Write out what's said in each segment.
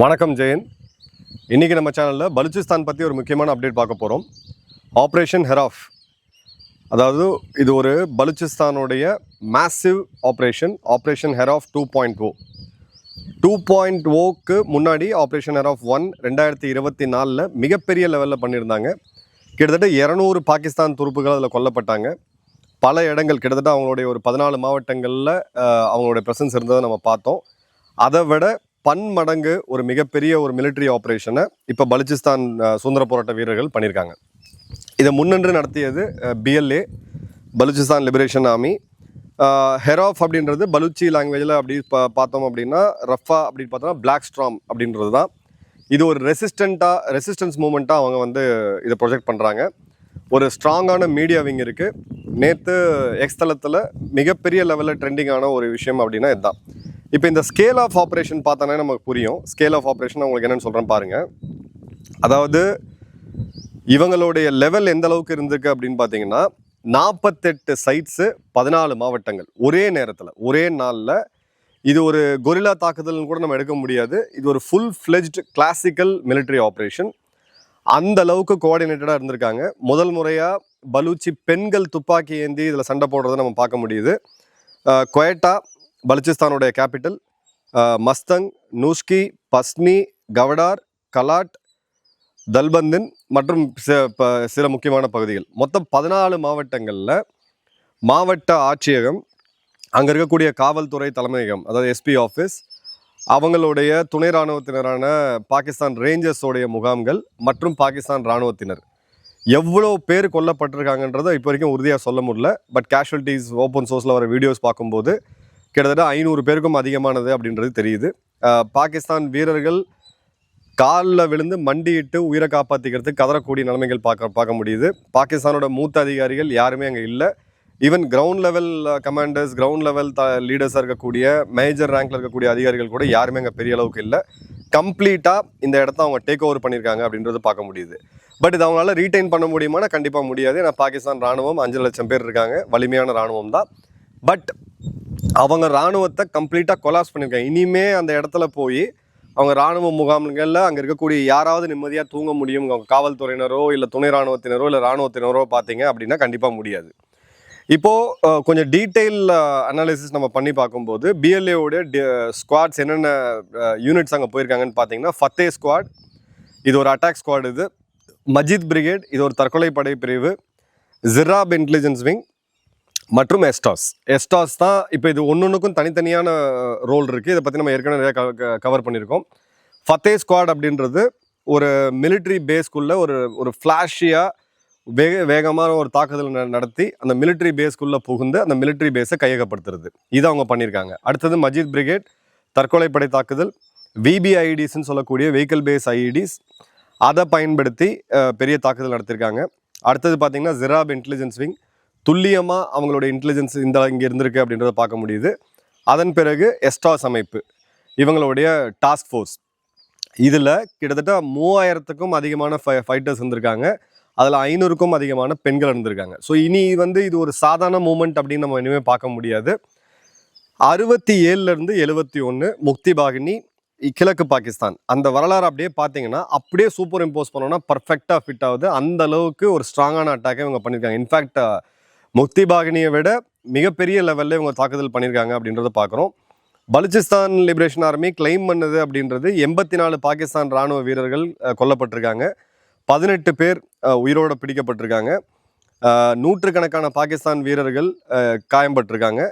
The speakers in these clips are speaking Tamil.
வணக்கம் ஜெயன். இன்றைக்கி நம்ம சேனலில் பலுச்சிஸ்தான் பற்றி ஒரு முக்கியமான அப்டேட் பார்க்க போகிறோம். ஆப்ரேஷன் ஹெராஃப், அதாவது இது ஒரு பலுச்சிஸ்தானுடைய மேசிவ் ஆப்ரேஷன் ஹெராஃப் 2.0. 2.0க்கு முன்னாடி ஆப்ரேஷன் ஹெராஃப் 1 2024 மிகப்பெரிய லெவலில் பண்ணியிருந்தாங்க. கிட்டத்தட்ட 200 பாகிஸ்தான் துருப்புகள் அதில் கொல்லப்பட்டாங்க. பல இடங்கள், கிட்டத்தட்ட அவங்களுடைய ஒரு 14 மாவட்டங்களில் அவங்களுடைய ப்ரெசன்ஸ் இருந்ததை நம்ம பார்த்தோம். அதை விட பன்மடங்கு ஒரு மிகப்பெரிய ஒரு மிலிட்ரி ஆப்ரேஷனை இப்போ பலுச்சிஸ்தான் சுதந்திர போராட்ட வீரர்கள் பண்ணியிருக்காங்க. இதை முன்னின்று நடத்தியது BLA, பலுச்சிஸ்தான் லிபரேஷன் ஆர்மி. ஹெராஃப் அப்படின்றது பலுச்சி லாங்குவேஜில் அப்படி பார்த்தோம் அப்படின்னா ரஃபா அப்படின்னு பார்த்தோம்னா பிளாக் ஸ்ட்ராம் அப்படின்றது தான். இது ஒரு ரெசிஸ்டன்ஸ் மூமெண்ட்டாக அவங்க இதை ப்ரொஜெக்ட் பண்ணுறாங்க. ஒரு ஸ்ட்ராங்கான மீடியா விங் இருக்குது. நேற்று எக்ஸ் தளத்தில் மிகப்பெரிய லெவலில் ட்ரெண்டிங்கான ஒரு விஷயம் அப்படின்னா இதுதான். இப்போ இந்த ஸ்கேல் ஆஃப் ஆப்ரேஷன் பார்த்தோன்னே நமக்கு புரியும். ஸ்கேல் ஆஃப் ஆப்ரேஷன் உங்களுக்கு என்னென்னு சொல்கிறேன் பாருங்கள். அதாவது இவங்களுடைய லெவல் எந்த அளவுக்கு இருந்திருக்கு அப்படின்னு பார்த்தீங்கன்னா 48 சைட்ஸு, 14 மாவட்டங்கள் ஒரே நேரத்தில் ஒரே நாளில். இது ஒரு கொரில்லா தாக்குதல்னு கூட நம்ம எடுக்க முடியாது. இது ஒரு full fledged classical military operation. அந்த அளவுக்கு கோஆர்டினேட்டடாக இருந்திருக்காங்க. முதல் முறையாக பலூச்சி பெண்கள் துப்பாக்கி ஏந்தி இதில் சண்டை போடுறதை நம்ம பார்க்க முடியுது. குவேட்டா பலுச்சிஸ்தானுடைய கேபிட்டல், மஸ்தங், நூஷ்கி, பஸ்னி, கவடார், கலாட், தல்பந்தின் மற்றும் சில முக்கியமான பகுதிகள். மொத்தம் 14 மாவட்டங்களில் மாவட்ட ஆட்சியகம், அங்கே இருக்கக்கூடிய காவல்துறை தலைமையகம், அதாவது SP ஆஃபீஸ், அவங்களுடைய துணை இராணுவத்தினரான பாகிஸ்தான் ரேஞ்சர்ஸோடைய முகாம்கள் மற்றும் பாகிஸ்தான் இராணுவத்தினர் எவ்வளோ பேர் கொல்லப்பட்டிருக்காங்கன்றதை இப்போ வரைக்கும் உறுதியாக சொல்ல முடியல. பட் கேஷுவல்டிஸ் ஓப்பன் சோர்ஸில் வர வீடியோஸ் பார்க்கும்போது கிட்டத்தட்ட 500 பேருக்கும் அதிகமானது அப்படின்றது தெரியுது. பாகிஸ்தான் வீரர்கள் காலில் விழுந்து மண்டியிட்டு உயிரை காப்பாற்றிக்கிறதுக்கு கதறக்கூடிய நிலைமைகள் பார்க்க முடியுது. பாகிஸ்தானோட மூத்த அதிகாரிகள் யாருமே அங்கே இல்லை. Even ground level commanders, ground level லீடர்ஸாக இருக்கக்கூடிய மேஜர் ரேங்கில் இருக்கக்கூடிய அதிகாரிகள் கூட யாருமே அங்கே பெரிய அளவுக்கு இல்லை. கம்ப்ளீட்டாக இந்த இடத்த அவங்க டேக் ஓவர் பண்ணியிருக்காங்க அப்படின்றது பார்க்க முடியுது. பட் இது அவங்களால ரீட்டைன் பண்ண முடியுமானா கண்டிப்பாக முடியாது. ஏன்னா பாகிஸ்தான் ராணுவம் 5 லட்சம் பேர் இருக்காங்க, வலிமையான ராணுவம் தான். பட் அவங்க இராணுவத்தை கம்ப்ளீட்டாக கொலாப்ஸ் பண்ணியிருக்காங்க. இனிமே அந்த இடத்துல போய் அவங்க இராணுவ முகாம்களில் அங்கே இருக்கக்கூடிய யாராவது நிம்மதியாக தூங்க முடியும்? அவங்க காவல்துறையினரோ இல்லை துணை இராணுவத்தினரோ இல்லை இராணுவத்தினரோ பார்த்தீங்க அப்படின்னா கண்டிப்பாக முடியாது. இப்போது கொஞ்சம் டீட்டெயில் அனாலிசிஸ் நம்ம பண்ணி பார்க்கும்போது BLAவோடைய ஸ்குவாட்ஸ் என்னென்ன யூனிட்ஸ் அங்கே போயிருக்காங்கன்னு பார்த்தீங்கன்னா, ஃபத்தே ஸ்குவாட், இது ஒரு அட்டாக் ஸ்குவாட். இது மஜித் பிரிகேட், இது ஒரு தற்கொலை படை பிரிவு. ஜிராப் இன்டெலிஜென்ஸ் விங் மற்றும் எஸ்டாஸ் தான். இப்போ இது ஒன்றுக்கும் தனித்தனியான ரோல் இருக்குது. இதை பற்றி நம்ம ஏற்கனவே நிறையா கவர் பண்ணியிருக்கோம். ஃபத்தே ஸ்குவாட் அப்படின்றது ஒரு மிலிட்ரி பேஸ்க்குள்ளே ஒரு ஃப்ளாஷியாக வேகமான ஒரு தாக்குதல் நடத்தி அந்த மிலிட்ரி பேஸ்க்குள்ளே புகுந்து அந்த மிலிட்ரி பேஸை கையகப்படுத்துறது. இதை அவங்க பண்ணியிருக்காங்க. அடுத்தது மஜித் பிரிகேட், தற்கொலை படை தாக்குதல். VBIEDஸ்ன்னு சொல்லக்கூடிய வெஹிக்கிள் பேஸ் IEDs, அதை பயன்படுத்தி பெரிய தாக்குதல் நடத்தியிருக்காங்க. அடுத்தது பார்த்திங்கன்னா ஜிராப் இன்டெலிஜென்ஸ் விங், துல்லியமாக அவங்களுடைய இன்டெலிஜென்ஸ் இங்கே இருந்திருக்கு அப்படின்றத பார்க்க முடியுது. அதன் பிறகு எஸ்டாஸ் அமைப்பு, இவங்களுடைய டாஸ்க் ஃபோர்ஸ், இதில் கிட்டத்தட்ட 3000க்கும் அதிகமான ஃபைட்டர்ஸ் இருந்திருக்காங்க. அதில் 500க்கும் அதிகமான பெண்கள் இருந்திருக்காங்க. ஸோ இனி இது ஒரு சாதாரண மூமெண்ட் அப்படின்னு நம்ம இனிமேல் பார்க்க முடியாது. 67லேருந்து 71 முக்தி பாகினி, கிழக்கு பாகிஸ்தான், அந்த வரலாறு அப்படியே பார்த்தீங்கன்னா அப்படியே சூப்பர் இம்போஸ் பண்ணோன்னா பர்ஃபெக்டாக ஃபிட் ஆகுது. அந்த அளவுக்கு ஒரு ஸ்ட்ராங்கான அட்டாக்கை இவங்க பண்ணியிருக்காங்க. இன்ஃபேக்ட் முக்தி பாகினியை விட மிகப்பெரிய லெவலில் இவங்க தாக்குதல் பண்ணியிருக்காங்க அப்படின்றத பார்க்குறோம். பலுச்சிஸ்தான் லிபரேஷன் ஆர்மி கிளைம் பண்ணது அப்படின்றது 84 பாகிஸ்தான் இராணுவ வீரர்கள் கொல்லப்பட்டிருக்காங்க, 18 பேர் உயிரோடு பிடிக்கப்பட்டிருக்காங்க, நூற்றுக்கணக்கான பாகிஸ்தான் வீரர்கள் காயம்பட்டிருக்காங்க.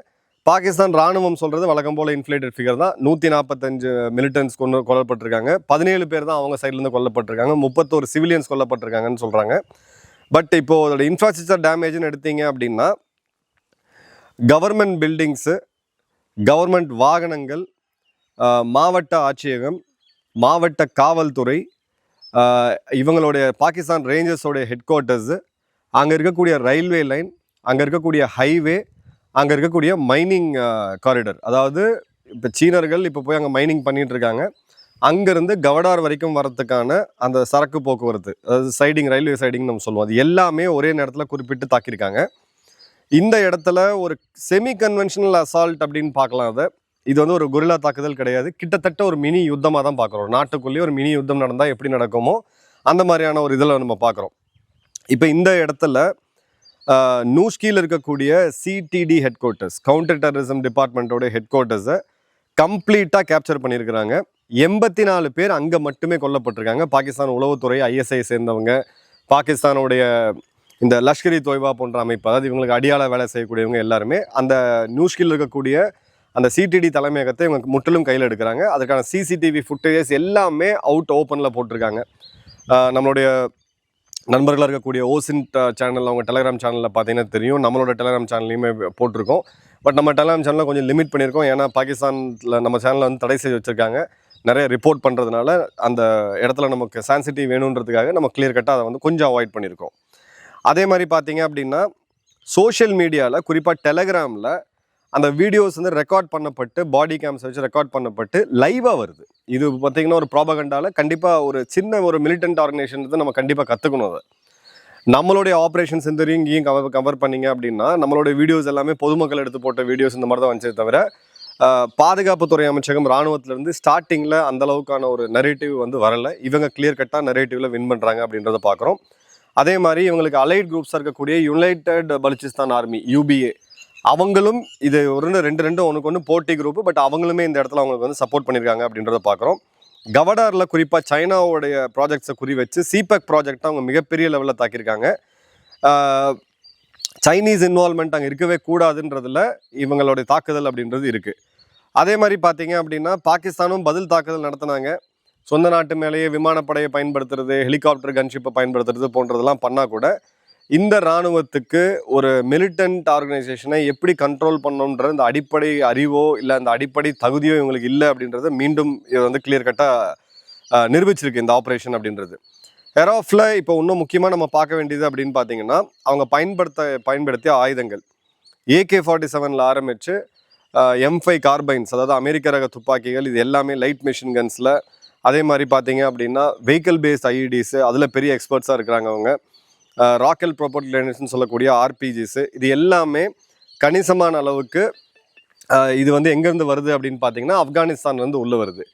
பாகிஸ்தான் இராணுவம் சொல்கிறது வழக்கம் போல் இன்ஃப்ளேட்டட் ஃபிகர் தான். 145 மிலிட்டன்ஸ் கொல்லப்பட்டிருக்காங்க, 17 பேர் தான் அவங்க சைட்லேருந்து கொல்லப்பட்டிருக்காங்க, 31 சிவிலியன்ஸ் கொல்லப்பட்டிருக்காங்கன்னு சொல்கிறாங்க. பட் இப்போது அதோட இன்ஃப்ராஸ்ட்ரக்சர் டேமேஜ்னு எடுத்தீங்க அப்படின்னா கவர்மெண்ட் பில்டிங்ஸு, கவர்மெண்ட் வாகனங்கள், மாவட்ட ஆட்சியகம், மாவட்ட காவல்துறை, இவங்களுடைய பாகிஸ்தான் ரேஞ்சர்ஸோடைய ஹெட் குவார்ட்டர்ஸு, அங்கே இருக்கக்கூடிய ரயில்வே லைன், அங்கே இருக்கக்கூடிய ஹைவே, அங்கே இருக்கக்கூடிய மைனிங் காரிடர். அதாவது இப்போ சீனர்கள் இப்போ போய் அங்கே மைனிங் பண்ணிகிட்டு இருக்காங்க. அங்கேருந்து கவடார் வரைக்கும் வரத்துக்கான அந்த சரக்கு போக்குவரத்து, அதாவது சைடிங், ரயில்வே சைடிங் நம்ம சொல்லுவோம், அது எல்லாமே ஒரே நேரத்தில் குறிப்பிட்டு தாக்கியிருக்காங்க. இந்த இடத்துல ஒரு செமி கன்வென்ஷனல் அசால்ட் அப்படின்னு பார்க்கலாம். அதை இது வந்து ஒரு கொரில்லா தாக்குதல் கிடையாது, கிட்டத்தட்ட ஒரு மினி யுத்தமாக தான் பார்க்குறோம். நாட்டுக்குள்ளேயே ஒரு மினி யுத்தம் நடந்தால் எப்படி நடக்குமோ அந்த மாதிரியான ஒரு இதில் நம்ம பார்க்குறோம். இப்போ இந்த இடத்துல நூஷ்கியில் இருக்கக்கூடிய CTD headquarters, counter terrorism டிபார்ட்மெண்ட்டோட ஹெட் குவார்ட்டர்ஸை கம்ப்ளீட்டாக கேப்சர் பண்ணியிருக்கிறாங்க. 84 பேர் அங்கே மட்டுமே கொல்லப்பட்டிருக்காங்க. பாகிஸ்தான் உளவுத்துறை, ஐஎஸ்ஐ சேர்ந்தவங்க, பாகிஸ்தானுடைய இந்த லஷ்கர் இ தொய்பா போன்ற அமைப்பு, அதாவது இவங்களுக்கு அடியாள வேலை செய்யக்கூடியவங்க எல்லாருமே அந்த நூஷ்கியில் இருக்கக்கூடிய அந்த சிடிடி தலைமையகத்தை இவங்க முற்றிலும் கையில் எடுக்கிறாங்க. அதுக்கான சிசிடிவி ஃபுட்டேஜஸ் எல்லாமே ஓப்பனில் போட்டிருக்காங்க. நம்மளுடைய நண்பர்களாக இருக்கக்கூடிய ஓசின்ட் சேனல், அவங்க டெலிகிராம் சேனலில் பார்த்தீங்கன்னா தெரியும், நம்மளோட டெலிகிராம் சேனல்லையுமே போட்டிருக்கோம். பட் நம்ம டெலிகிராம் சேனலில் கொஞ்சம் லிமிட் பண்ணியிருக்கோம். ஏன்னா பாகிஸ்தானில் நம்ம சேனலில் வந்து தடை செய்து வச்சுருக்காங்க. நிறைய ரிப்போர்ட் பண்ணுறதுனால அந்த இடத்துல நமக்கு சென்சிட்டிவ் வேணுன்றதுக்காக நம்ம கிளியர் கட்டாக அதை வந்து கொஞ்சம் அவாய்ட் பண்ணியிருக்கோம். அதே மாதிரி பார்த்தீங்க அப்படின்னா சோஷியல் மீடியாவில், குறிப்பாக டெலிகிராமில் அந்த வீடியோஸ் வந்து ரெக்கார்ட் பண்ணப்பட்டு, பாடி கேம்ஸ் வச்சு ரெக்கார்ட் பண்ணப்பட்டு லைவாக வருது. இது பார்த்திங்கன்னா ஒரு ப்ராபகண்டாவில் கண்டிப்பாக ஒரு சின்ன ஒரு மிலிட்டன்ட் ஆர்கனைசேஷன் நம்ம கண்டிப்பாக கற்றுக்கணும். அதை நம்மளுடைய ஆப்ரேஷன்ஸ் இந்த இங்கேயும் கவர் பண்ணிங்க அப்படின்னா நம்மளுடைய வீடியோஸ் எல்லாமே பொதுமக்கள் எடுத்து போட்ட வீடியோஸ் இந்த மாதிரி தான் வந்துச்சே தவிர பாதுகாப்புத்துறை அமைச்சகம் இராணுவத்திலேருந்து ஸ்டார்டிங்கில் அந்தளவுக்கான ஒரு நரேட்டிவ் வந்து வரலை. இவங்க கிளியர் கட்டாக நரேட்டிவில் வின் பண்ணுறாங்க அப்படின்றத பார்க்குறோம். அதே மாதிரி இவங்களுக்கு அலைட் குரூப்ஸாக இருக்கக்கூடிய யுனைடெட் பலுச்சிஸ்தான் ஆர்மி, யூபிஏ, அவங்களும் இது ரெண்டு ஒன்றுக்கு ஒன்று போட்டி குரூப்பு. பட் அவங்களுமே இந்த இடத்துல அவங்களுக்கு வந்து சப்போர்ட் பண்ணியிருக்காங்க அப்படின்றத பார்க்குறோம். கவடாரில் குறிப்பாக சைனாவுடைய ப்ராஜெக்ட்ஸை குறி வச்சு சிபெக் ப்ராஜெக்டை அவங்க மிகப்பெரிய லெவலில் தாக்கியிருக்காங்க. சைனீஸ் இன்வால்மெண்ட் அங்கே இருக்கவே கூடாதுன்றதுல இவங்களுடைய தாக்குதல் அப்படின்றது இருக்குது. அதே மாதிரி பார்த்தீங்க அப்படின்னா பாகிஸ்தானும் பதில் தாக்குதல் நடத்தினாங்க. சொந்த நாட்டு மேலேயே விமானப்படையை பயன்படுத்துறது, ஹெலிகாப்டர் கன்ஷிப்பை பயன்படுத்துறது போன்றதெல்லாம் பண்ணால் கூட இந்த இராணுவத்துக்கு ஒரு மிலிட்டன்ட் ஆர்கனைசேஷனை எப்படி கண்ட்ரோல் பண்ணணுன்ற இந்த அடிப்படை அறிவோ இல்லை அந்த அடிப்படை தகுதியோ இவங்களுக்கு இல்லை அப்படின்றத மீண்டும் இதை வந்து கிளியர் கட்டாக நிரூபிச்சிருக்கு இந்த ஆப்ரேஷன் அப்படின்றது. ஏரோஃபில் இப்போ இன்னும் முக்கியமாக நம்ம பார்க்க வேண்டியது அப்படின்னு பார்த்தீங்கன்னா அவங்க பயன்படுத்திய ஆயுதங்கள் AK-47 ஆரம்பித்து M5 கார்பைன்ஸ், அதாவது அமெரிக்க ரக துப்பாக்கிகள், இது எல்லாமே லைட் மிஷின் கன்ஸில். அதே மாதிரி பார்த்தீங்க அப்படின்னா வெஹிக்கிள் பேஸ்ட் IEDs, அதில் பெரிய எக்ஸ்பர்ட்ஸாக இருக்கிறாங்க அவங்க. ராக்கெட் ப்ராப்பர்ட்டி சொல்லக்கூடிய RPGs, இது எல்லாமே கணிசமான அளவுக்கு இது வந்து எங்கேருந்து வருது அப்படின்னு பார்த்தீங்கன்னா ஆப்கானிஸ்தான்லேருந்து உள்ளே வருது.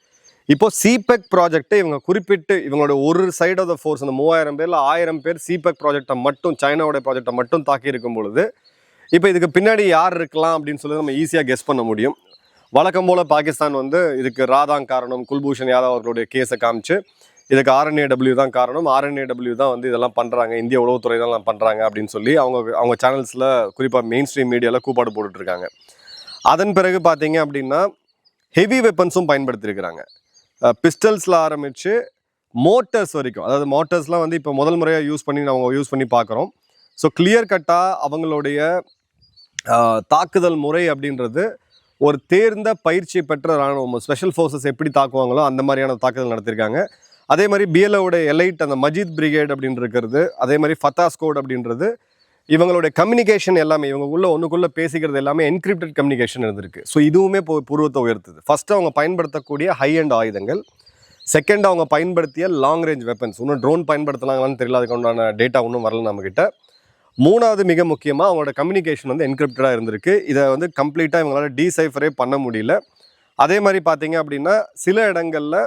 இப்போ சிபெக் ப்ராஜெக்டை இவங்க குறிப்பிட்டு இவங்களோட ஒரு சைட் ஆஃப் த ஃபோர்ஸ், அந்த 3000 பேரில் 1000 பேர் சிபெக் ப்ராஜெக்டை மட்டும், சைனாவோட ப்ராஜெக்டை மட்டும் தாக்கி இருக்கும் பொழுது இப்போ இதுக்கு பின்னாடி யார் இருக்கலாம் அப்படின்னு சொல்லி நம்ம ஈஸியாக கெஸ் பண்ண முடியும். வழக்கம் போல் பாகிஸ்தான் வந்து இதுக்கு ராதான் காரணம், குல்பூஷன் யாதவ் அவர்களுடைய கேஸை காமிச்சு இதுக்கு RNAW தான் காரணம், RNAW தான் வந்து இதெல்லாம் பண்ணுறாங்க, இந்திய உளவுத்துறை தான் பண்ணுறாங்க அப்படின்னு சொல்லி அவங்க சேனல்ஸில் குறிப்பாக மெயின் ஸ்ட்ரீம் மீடியாவில் கூப்பாடு போட்டுட்ருக்காங்க. அதன் பிறகு பார்த்தீங்க அப்படின்னா ஹெவி வெப்பன்ஸும் பயன்படுத்தியிருக்கிறாங்க. பிஸ்டல்ஸில் ஆரம்பித்து மோட்டர்ஸ் வரைக்கும், அதாவது மோட்டர்ஸ்லாம் வந்து இப்போ முதல் முறையாக யூஸ் பண்ணி பார்க்குறோம். ஸோ கிளியர் கட்டாக அவங்களுடைய தாக்குதல் முறை அப்படின்றது ஒரு தேர்ந்த பயிற்சி பெற்ற இராணுவம், ஸ்பெஷல் ஃபோர்ஸஸ் எப்படி தாக்குவாங்களோ அந்த மாதிரியான தாக்குதல் நடத்தியிருக்காங்க. அதே மாதிரி BLOவுடைய எலைட் அந்த மஜித் பிரிகேட் அப்படின்னு இருக்கிறது, அதே மாதிரி ஃபத்தாஸ் கோட் அப்படின்றது, இவங்களுடைய கம்யூனிகேஷன் எல்லாமே இவங்க ஒன்றுக்குள்ளே பேசிக்கிறது எல்லாமே என்கிரிப்டட் கம்யூனிகேஷன் இருந்திருக்கு. ஸோ இதுவுமே பூர்வத்தை உயர்த்துது. ஃபஸ்ட்டு அவங்க பயன்படுத்தக்கூடிய ஹை அண்ட் ஆயுதங்கள், செகண்ட் அவங்க பயன்படுத்திய லாங் ரேஞ்ச் வெப்பன்ஸ், இன்னும் ட்ரோன் பயன்படுத்தலாங்களான்னு தெரியல, அதுக்கு உண்டான டேட்டா ஒன்றும் வரல நம்மக்கிட்ட. மூணாவது மிக முக்கியமாக அவங்களோட கம்யூனிகேஷன் வந்து என்கிரிப்டடாக இருந்திருக்கு. இதை வந்து கம்ப்ளீட்டாக இவங்களால் டீசைஃபரே பண்ண முடியல. அதே மாதிரி பார்த்தீங்க அப்படின்னா சில இடங்களில்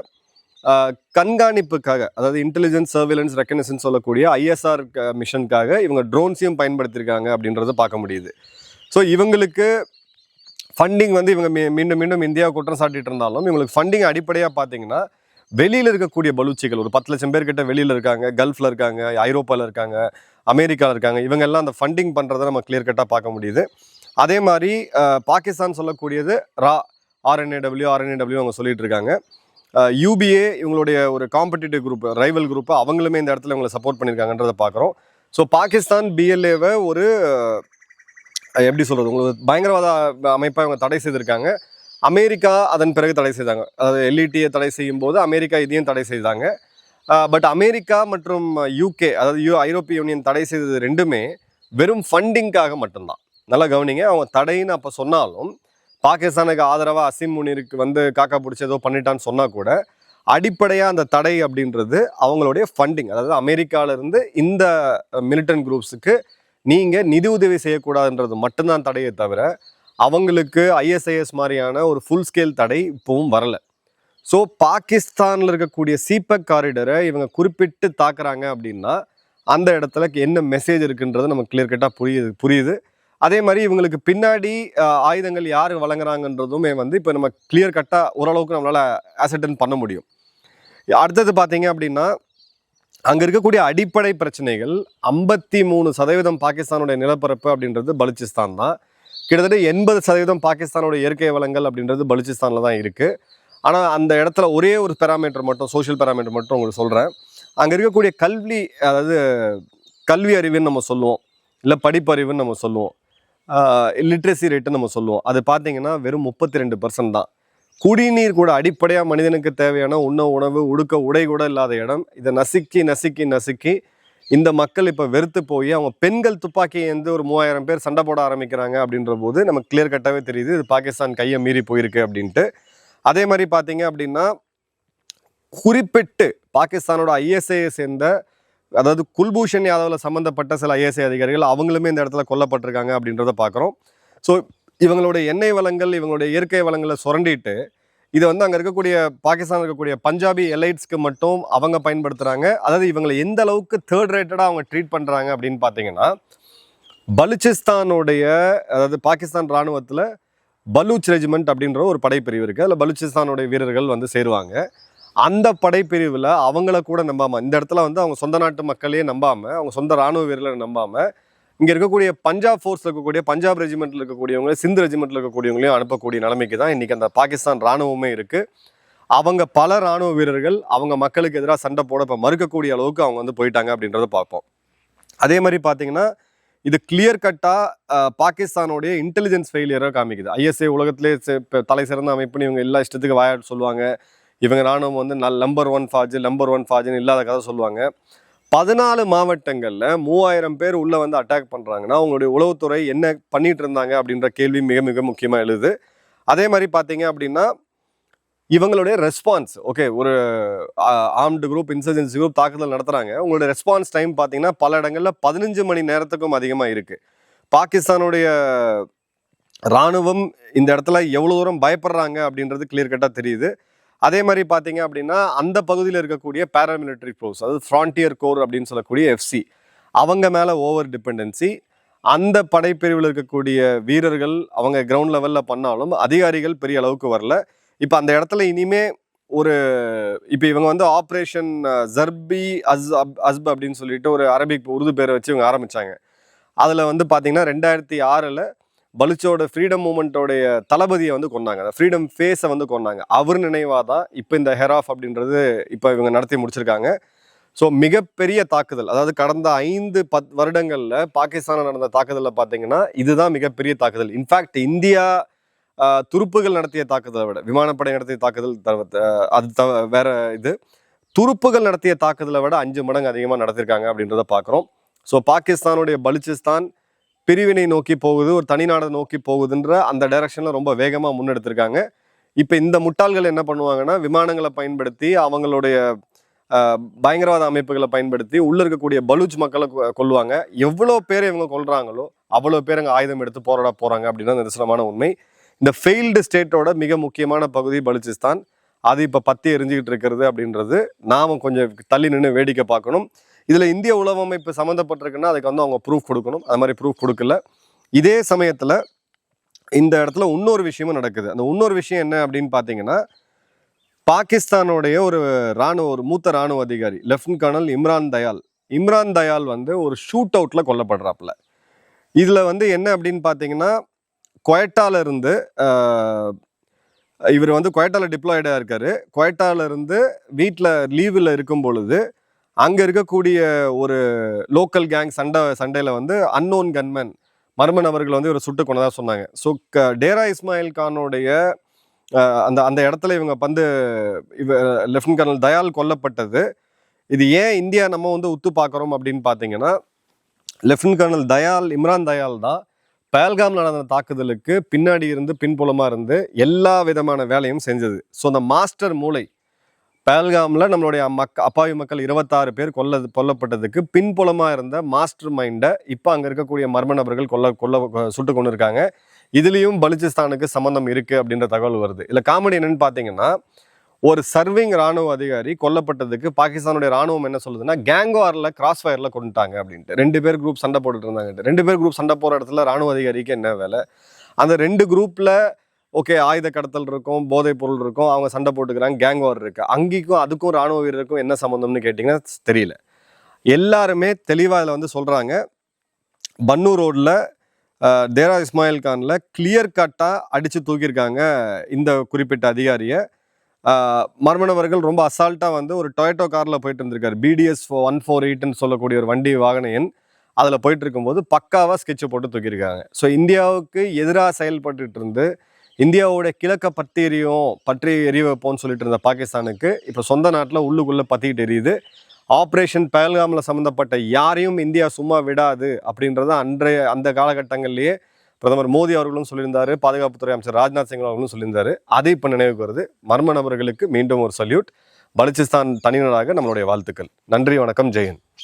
கண்காணிப்புக்காக, அதாவது இன்டெலிஜென்ஸ் சர்வேலன்ஸ் ரெக்கக்னிஷன் சொல்லக்கூடிய ISR மிஷனுக்காக இவங்க ட்ரோன்ஸையும் பயன்படுத்தியிருக்காங்க அப்படின்றத பார்க்க முடியுது. ஸோ இவங்களுக்கு ஃபண்டிங் வந்து இவங்க மீண்டும் மீண்டும் இந்தியாவை குற்றம் சாட்டிட்டு இருந்தாலும் இவங்களுக்கு ஃபண்டிங் அடிப்படையாக பார்த்தீங்கன்னா வெளியில் இருக்கக்கூடிய பலூச்சிகள் ஒரு 10 லட்சம் பேர்கிட்ட வெளியில் இருக்காங்க, கல்ஃபில் இருக்காங்க, ஐரோப்பாவில் இருக்காங்க, அமெரிக்காவில் இருக்காங்க. இவங்கெல்லாம் அந்த ஃபண்டிங் பண்ணுறதை நம்ம கிளியர் கட்டாக பார்க்க முடியுது. அதே மாதிரி பாகிஸ்தான் சொல்லக்கூடியது RNAW அவங்க சொல்லிட்டு இருக்காங்க. UBA இவங்களுடைய ஒரு காம்படிட்டிவ் குரூப், ரைவல் குரூப்பு, அவங்களுமே இந்த இடத்துல இவங்களை சப்போர்ட் பண்ணியிருக்காங்கன்றதை பார்க்குறோம். ஸோ பாகிஸ்தான் BLAவை ஒரு எப்படி சொல்கிறது, உங்களுக்கு பயங்கரவாத அமைப்பாக இவங்க தடை செய்திருக்காங்க. அமெரிக்கா அதன் பிறகு தடை செய்தாங்க. அதாவது LETயை தடை செய்யும் போது அமெரிக்கா இதையும் தடை செய்தாங்க. பட் அமெரிக்கா மற்றும் UK, அதாவது ஐரோப்பிய யூனியன் தடை செய்தது ரெண்டுமே வெறும் ஃபண்டிங்காக மட்டும்தான். நல்லா கவனிங்க, அவங்க தடைன்னு அப்போ சொன்னாலும் பாகிஸ்தானுக்கு ஆதரவாக அசீம் முனீருக்கு வந்து காக்கா பிடிச்சி ஏதோ பண்ணிட்டான்னு சொன்னால் கூட அடிப்படையாக அந்த தடை அப்படின்றது அவங்களுடைய ஃபண்டிங், அதாவது அமெரிக்காவிலேருந்து இந்த மிலிட்டன்ட் குரூப்ஸுக்கு நீங்கள் நிதி உதவி செய்யக்கூடாதுன்றது மட்டும்தான் தடையை தவிர அவங்களுக்கு ISIS மாதிரியான ஒரு ஃபுல் ஸ்கேல் தடை இப்பவும் வரல. ஸோ பாகிஸ்தானில் இருக்கக்கூடிய சீபக் காரிடரை இவங்க குறிப்பிட்டு தாக்குறாங்க அப்படின்னா அந்த இடத்துல என்ன மெசேஜ் இருக்குன்றது நமக்கு கிளியர் கட்டாக புரியுது. அதே மாதிரி இவங்களுக்கு பின்னாடி ஆயுதங்கள் யார் வழங்குறாங்கன்றதுமே வந்து இப்போ நம்ம கிளியர் கட்டாக ஓரளவுக்கு நம்மளால் அசர்டன் பண்ண முடியும். அடுத்தது பார்த்தீங்க அப்படின்னா அங்கே இருக்கக்கூடிய அடிப்படை பிரச்சனைகள் 53% பாகிஸ்தானுடைய நிலப்பரப்பு அப்படின்றது பலுச்சிஸ்தான் தான். கிட்டத்தட்ட 80% பாகிஸ்தானோட இயற்கை வளங்கள் அப்படின்றது பலுச்சிஸ்தானில் தான் இருக்குது. ஆனால் அந்த இடத்துல ஒரே ஒரு பேராமீட்டர் மட்டும், சோஷியல் பேராமீட்டர் மட்டும் உங்களுக்கு சொல்கிறேன். அங்கே இருக்கக்கூடிய கல்வி, அதாவது கல்வி அறிவுன்னு நம்ம சொல்லுவோம், இல்லை படிப்பறிவுன்னு நம்ம சொல்லுவோம், லிட்ரஸி ரேட்டுன்னு நம்ம சொல்லுவோம். அது பார்த்தீங்கன்னா வெறும் 32% தான். குடிநீர் கூட, அடிப்படையாக மனிதனுக்கு தேவையான உணவு, உடுக்க உடை கூட இல்லாத இடம். இதை நசுக்கி இந்த மக்கள் இப்போ வெறுத்து போய் அவங்க பெண்கள் துப்பாக்கி ஏந்து ஒரு 3000 பேர் சண்டை போட ஆரம்பிக்கிறாங்க அப்படின்ற போது நமக்கு கிளியர் கட்டாகவே தெரியுது இது பாகிஸ்தான் கையை மீறி போயிருக்கு அப்படின்ட்டு. அதே மாதிரி பார்த்தீங்க அப்படின்னா குறிப்பிட்டு பாகிஸ்தானோட ISIS சேர்ந்த, அதாவது குல்பூஷன் யாதவில் சம்மந்தப்பட்ட சில ISI அதிகாரிகள் அவங்களுமே இந்த இடத்துல கொல்லப்பட்டிருக்காங்க அப்படின்றத பார்க்குறோம். ஸோ இவங்களுடைய எண்ணெய் வளங்கள், இவங்களுடைய இயற்கை வளங்களை சுரண்டிட்டு இதை வந்து அங்கே இருக்கக்கூடிய பாகிஸ்தான் இருக்கக்கூடிய பஞ்சாபி எலைட்ஸ்க்கு மட்டும் அவங்க பயன்படுத்துகிறாங்க. அதாவது இவங்களை எந்த அளவுக்கு தேர்ட் ரேட்டடாக அவங்க ட்ரீட் பண்ணுறாங்க அப்படின்னு பார்த்தீங்கன்னா, பலுச்சிஸ்தானுடைய, அதாவது பாகிஸ்தான் இராணுவத்தில் பலூச் ரெஜிமெண்ட் அப்படின்ற ஒரு படைப்பிரிவு இருக்குது. அதில் பலுச்சிஸ்தானுடைய வீரர்கள் வந்து சேருவாங்க. அந்த படைப்பிரிவில் அவங்கள கூட நம்பாமல், இந்த இடத்துல வந்து அவங்க சொந்த நாட்டு மக்களையே நம்பாமல், அவங்க சொந்த இராணுவ வீரர்களை நம்பாமல், இங்கே இருக்கக்கூடிய பஞ்சாப் ஃபோர்ஸில் இருக்கக்கூடிய பஞ்சாப் ரெஜிமெண்ட்டில் இருக்கக்கூடியவங்க, சிந்து ரெஜிமெண்ட்டில் இருக்கக்கூடியவங்களையும் அனுப்பக்கூடிய நிலைமைக்கு தான் இன்றைக்கி அந்த பாகிஸ்தான் இராணுவமே இருக்குது. அவங்க பல இராணுவ வீரர்கள் அவங்க மக்களுக்கு எதிராக சண்டை போட இப்போ மறுக்கக்கூடிய அளவுக்கு அவங்க வந்து போயிட்டாங்க அப்படின்றத பார்ப்போம். அதே மாதிரி பார்த்தீங்கன்னா இது கிளியர் கட்டாக பாகிஸ்தானுடைய இன்டெலிஜென்ஸ் ஃபெயிலியராக காமிக்குது. ISI உலகத்திலே தலை சிறந்த அமைப்புன்னு இவங்க எல்லா இஷ்டத்துக்கு வாயாட்டு சொல்லுவாங்க. இவங்க இராணுவம் வந்து நம்பர் ஒன் ஃபாஜ்னு இல்லாத கதை சொல்லுவாங்க. 14 மாவட்டங்களில் 3000 பேர் உள்ளே வந்து அட்டாக் பண்ணுறாங்கன்னா அவங்களுடைய உளவுத்துறை என்ன பண்ணிட்டு இருந்தாங்க அப்படின்ற கேள்வி மிக மிக முக்கியமாக எழுது. அதே மாதிரி பார்த்தீங்க அப்படின்னா இவங்களுடைய ரெஸ்பான்ஸ், ஓகே, ஒரு ஆர்ம்டு குரூப், இன்சர்ஜென்சி குரூப் தாக்குதல் நடத்துகிறாங்க. உங்களுடைய ரெஸ்பான்ஸ் டைம் பார்த்தீங்கன்னா பல இடங்களில் 15 மணி நேரத்துக்கும் அதிகமாக இருக்குது. பாகிஸ்தானுடைய இராணுவம் இந்த இடத்துல எவ்வளோ தூரம் பயப்படுறாங்க அப்படின்றது கிளியர் கட்டாக தெரியுது. அதே மாதிரி பார்த்தீங்க அப்படின்னா அந்த பகுதியில் இருக்கக்கூடிய பேராமிலிட்டரி ஃபோர்ஸ், அதாவது ஃப்ரான்டியர் கோர் அப்படின்னு சொல்லக்கூடிய FC, அவங்க மேலே ஓவர் டிபெண்டன்சி. அந்த படைப்பிரிவில் இருக்கக்கூடிய வீரர்கள் அவங்க கிரவுண்ட் லெவலில் பண்ணாலும் அதிகாரிகள் பெரிய அளவுக்கு வரல. இப்போ அந்த இடத்துல இனிமே இப்போ இவங்க வந்து ஆப்ரேஷன் ஜர்பி அஸ்ப் அப்படின்னு சொல்லிட்டு ஒரு அரபிக் உருது பேரை வச்சு இவங்க ஆரம்பித்தாங்க. அதில் வந்து பார்த்தீங்கன்னா 2006 பலுச்சோட ஃப்ரீடம் மூமெண்ட்டோடைய தளபதியை வந்து கொண்டாங்க, அந்த ஃப்ரீடம் ஃபேஸை வந்து கொண்டாங்க. அவர் நினைவாக தான் இப்போ இந்த ஹெராஃப் அப்படின்றது இப்போ இவங்க நடத்தி முடிச்சிருக்காங்க. ஸோ மிகப்பெரிய தாக்குதல், அதாவது கடந்த 5-10 வருடங்களில் பாகிஸ்தானில் நடந்த தாக்குதலில் பார்த்தீங்கன்னா இதுதான் மிகப்பெரிய தாக்குதல். இன்ஃபேக்ட் இந்தியா துருப்புகள் நடத்திய தாக்குதலை விட, விமானப்படை நடத்திய தாக்குதல் அது வேற, இது துருப்புகள் நடத்திய தாக்குதலை விட 5 மடங்கு அதிகமாக நடத்திருக்காங்க அப்படின்றத பார்க்குறோம். ஸோ பாகிஸ்தானுடைய பலுச்சிஸ்தான் பிரிவினை நோக்கி போகுது, ஒரு தனிநாடை நோக்கி போகுதுன்ற அந்த டைரக்ஷனில் ரொம்ப வேகமாக முன்னெடுத்திருக்காங்க. இப்போ இந்த முட்டாள்கள் என்ன பண்ணுவாங்கன்னா விமானங்களை பயன்படுத்தி, அவங்களுடைய பயங்கரவாத அமைப்புகளை பயன்படுத்தி உள்ளே இருக்கக்கூடிய பலூச் மக்களை கொல்லுவாங்க. எவ்வளோ பேர் இவங்க கொல்றாங்களோ அவ்வளோ பேர் அங்கே ஆயுதம் எடுத்து போராட போகிறாங்க அப்படின்னா நிதர்சனமான உண்மை. இந்த ஃபெயில்டு ஸ்டேட்டோட மிக முக்கியமான பகுதி பலுச்சிஸ்தான். அது இப்போ பற்றி எரிஞ்சுக்கிட்டு இருக்கிறது அப்படின்றது நாம் கொஞ்சம் தள்ளி நின்று வேடிக்கை பார்க்கணும். இதில் இந்திய உளவு அமைப்பு சம்மந்தப்பட்டிருக்குன்னா அதுக்கு வந்து அவங்க ப்ரூஃப் கொடுக்கணும். அது மாதிரி ப்ரூஃப் கொடுக்கல. இதே சமயத்தில் இந்த இடத்துல இன்னொரு விஷயமும் நடக்குது. அந்த இன்னொரு விஷயம் என்ன அப்படின்னு பார்த்தீங்கன்னா, பாகிஸ்தானுடைய ஒரு மூத்த இராணுவ அதிகாரி லெப்டினன்ட் கர்னல் இம்ரான் தயால் வந்து ஒரு ஷூட் அவுட்டில் கொல்லப்படுறாப்புல. இதில் வந்து என்ன அப்படின்னு பார்த்தீங்கன்னா, குவைட்டால இருந்து இவர் வந்து குவைட்டால டிப்ளாய்டாக இருக்காரு. குவைட்டால இருந்து வீட்டில் லீவில் இருக்கும் பொழுது அங்கே இருக்கக்கூடிய ஒரு லோக்கல் கேங் சண்டையில் வந்து அன்னோன் கன்மேன் மர்ம நபர்கள் வந்து இவர் சுட்டு கொண்டதாக சொன்னாங்க. ஸோ டேரா இஸ்மாயில் கானுடைய அந்த இடத்துல இவங்க வந்து லெப்டினன்ட் கர்னல் தயால் கொல்லப்பட்டது. இது ஏன் இந்தியா நம்ம வந்து உத்து பார்க்குறோம் அப்படின்னு பார்த்தீங்கன்னா, லெப்டினன்ட் கர்னல் இம்ரான் தயால் தான் பஹல்காம் நடந்த தாக்குதலுக்கு பின்னாடி இருந்து பின்புலமாக இருந்து எல்லா விதமான வேலையும் செஞ்சது. ஸோ அந்த மாஸ்டர் மூளை பஹல்காமில் நம்மளுடைய அப்பாவி மக்கள் 26 பேர் கொல்லப்பட்டதுக்கு பின்புலமாக இருந்த மாஸ்டர் மைண்டை இப்போ அங்கே இருக்கக்கூடிய மர்ம நபர்கள் சுட்டு கொண்டு இருக்காங்க. இதுலேயும் பலுச்சிஸ்தானுக்கு சம்மந்தம் இருக்குது அப்படின்ற தகவல் வருது. இல்லை காமெடி என்னன்னு பார்த்தீங்கன்னா, ஒரு சர்விங் ராணுவ அதிகாரி கொல்லப்பட்டதுக்கு பாகிஸ்தானுடைய ராணுவம் என்ன சொல்லுதுன்னா, கேங்வாரில் கிராஸ் ஃபயரில் கொண்டுட்டாங்க அப்படின்ட்டு. 2 பேர் குரூப் சண்டை போட்டுட்டு இருந்தாங்க. 2 பேர் குரூப் சண்டை போகிற இடத்துல ராணுவ அதிகாரிக்கு என்ன வேலை? அந்த 2 குரூப்பில் ஓகே ஆயுத கடத்தல் இருக்கும், போதைப் பொருள் இருக்கும், அவங்க சண்டை போட்டுக்கிறாங்க, கேங்வார் இருக்குது. அங்கேயும் அதுக்கும் ராணுவ வீரருக்கும் என்ன சம்மந்தம்னு கேட்டிங்கன்னா தெரியல. எல்லாருமே தெளிவாக அதில் வந்து சொல்கிறாங்க, பன்னு ரோடில் தேரா இஸ்மாயில் கானில் கிளியர் கட்டாக அடித்து தூக்கியிருக்காங்க இந்த குறிப்பிட்ட அதிகாரியை. மர்ம நபர்கள் ரொம்ப அசால்ட்டாக வந்து ஒரு டொயோட்டோ காரில் போயிட்டு இருந்திருக்காரு. BDS 148ன்னு சொல்லக்கூடிய ஒரு வண்டி வாகன எண் அதில் போயிட்டு இருக்கும்போது பக்காவாக ஸ்கெட்சை போட்டு தூக்கியிருக்காங்க. ஸோ இந்தியாவுக்கு எதிராக செயல்பட்டு இருந்து இந்தியாவோட கிழக்க பற்றி எரிய வைப்போம்னு சொல்லிட்டு இருந்த பாகிஸ்தானுக்கு இப்போ சொந்த நாட்டில் உள்ளுக்குள்ளே பற்றிக்கிட்டு எரியுது. ஆப்ரேஷன் பஹல்காமில் சம்மந்தப்பட்ட யாரையும் இந்தியா சும்மா விடாது அப்படின்றத அந்த காலகட்டங்கள்லேயே பிரதமர் மோடி அவர்களும் சொல்லியிருந்தாரு, பாதுகாப்புத்துறை அமைச்சர் ராஜ்நாத் சிங் அவர்களும் சொல்லியிருந்தாரு. அது இப்போ நினைவுக்கு வருது. மர்ம நபர்களுக்கு மீண்டும் ஒரு சல்யூட். பலுச்சிஸ்தான் தனிநராக நம்மளுடைய வாழ்த்துக்கள். நன்றி, வணக்கம், ஜெயன்.